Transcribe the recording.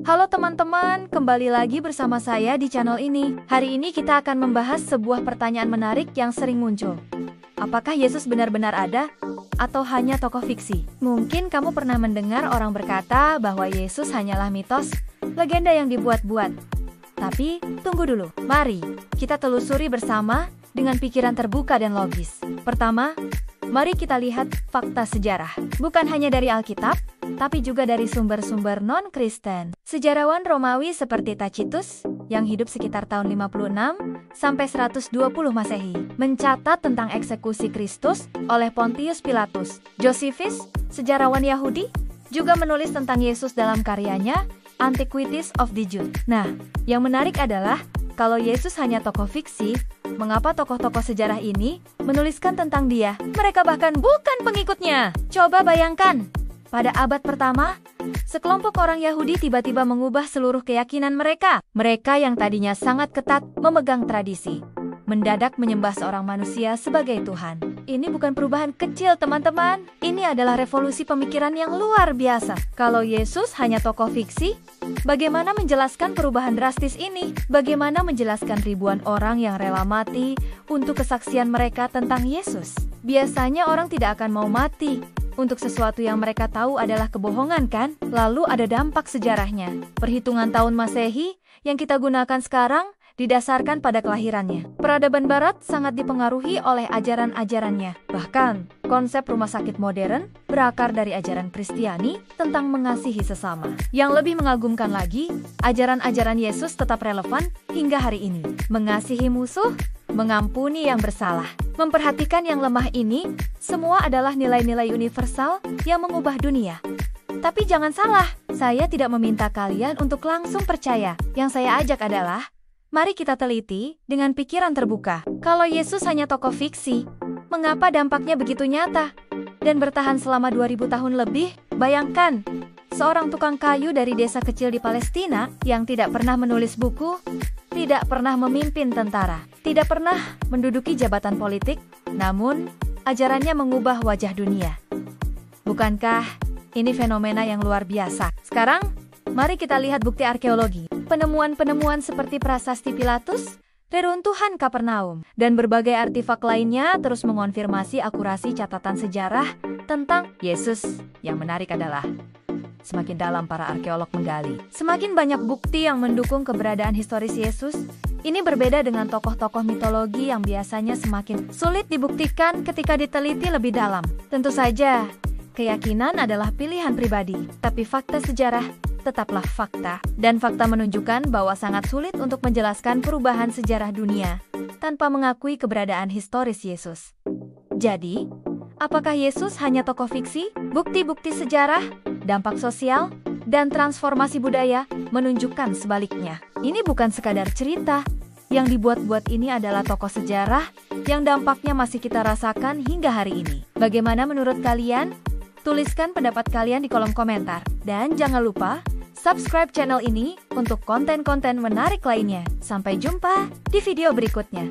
Halo teman-teman, kembali lagi bersama saya di channel ini. Hari ini kita akan membahas sebuah pertanyaan menarik yang sering muncul. Apakah Yesus benar-benar ada? Atau hanya tokoh fiksi? Mungkin kamu pernah mendengar orang berkata bahwa Yesus hanyalah mitos, legenda yang dibuat-buat. Tapi, tunggu dulu. Mari, kita telusuri bersama dengan pikiran terbuka dan logis. Pertama, mari kita lihat fakta sejarah. Bukan hanya dari Alkitab, tapi juga dari sumber-sumber non-Kristen. Sejarawan Romawi seperti Tacitus, yang hidup sekitar tahun 56 sampai 120 Masehi, mencatat tentang eksekusi Kristus oleh Pontius Pilatus. Josephus, sejarawan Yahudi, juga menulis tentang Yesus dalam karyanya Antiquities of the Jews. Nah, yang menarik adalah kalau Yesus hanya tokoh fiksi, mengapa tokoh-tokoh sejarah ini menuliskan tentang dia? Mereka bahkan bukan pengikutnya. Coba bayangkan, pada abad pertama, sekelompok orang Yahudi tiba-tiba mengubah seluruh keyakinan mereka. Mereka yang tadinya sangat ketat memegang tradisi, mendadak menyembah seorang manusia sebagai Tuhan. Ini bukan perubahan kecil, teman-teman. Ini adalah revolusi pemikiran yang luar biasa. Kalau Yesus hanya tokoh fiksi, bagaimana menjelaskan perubahan drastis ini? Bagaimana menjelaskan ribuan orang yang rela mati untuk kesaksian mereka tentang Yesus? Biasanya orang tidak akan mau mati untuk sesuatu yang mereka tahu adalah kebohongan, kan? Lalu ada dampak sejarahnya. Perhitungan tahun Masehi yang kita gunakan sekarang didasarkan pada kelahirannya. Peradaban Barat sangat dipengaruhi oleh ajaran-ajarannya. Bahkan, konsep rumah sakit modern berakar dari ajaran Kristiani tentang mengasihi sesama. Yang lebih mengagumkan lagi, ajaran-ajaran Yesus tetap relevan hingga hari ini. Mengasihi musuh, mengampuni yang bersalah, memperhatikan yang lemah ini, semua adalah nilai-nilai universal yang mengubah dunia. Tapi jangan salah, saya tidak meminta kalian untuk langsung percaya. Yang saya ajak adalah, mari kita teliti dengan pikiran terbuka. Kalau Yesus hanya tokoh fiksi, mengapa dampaknya begitu nyata dan bertahan selama 2000 tahun lebih? Bayangkan, seorang tukang kayu dari desa kecil di Palestina yang tidak pernah menulis buku, tidak pernah memimpin tentara, tidak pernah menduduki jabatan politik, namun ajarannya mengubah wajah dunia. Bukankah ini fenomena yang luar biasa? Sekarang, mari kita lihat bukti arkeologi. Penemuan-penemuan seperti prasasti Pilatus, reruntuhan Kapernaum, dan berbagai artefak lainnya terus mengonfirmasi akurasi catatan sejarah tentang Yesus. Yang menarik adalah, semakin dalam para arkeolog menggali, semakin banyak bukti yang mendukung keberadaan historis Yesus. Ini berbeda dengan tokoh-tokoh mitologi yang biasanya semakin sulit dibuktikan ketika diteliti lebih dalam. Tentu saja, keyakinan adalah pilihan pribadi, tapi fakta sejarah tetaplah fakta. Dan fakta menunjukkan bahwa sangat sulit untuk menjelaskan perubahan sejarah dunia tanpa mengakui keberadaan historis Yesus. Jadi, apakah Yesus hanya tokoh fiksi? Bukti-bukti sejarah, dampak sosial, dan transformasi budaya menunjukkan sebaliknya. Ini bukan sekadar cerita. Yang dibuat-buat ini adalah tokoh sejarah yang dampaknya masih kita rasakan hingga hari ini. Bagaimana menurut kalian? Tuliskan pendapat kalian di kolom komentar. Dan jangan lupa, subscribe channel ini untuk konten-konten menarik lainnya. Sampai jumpa di video berikutnya.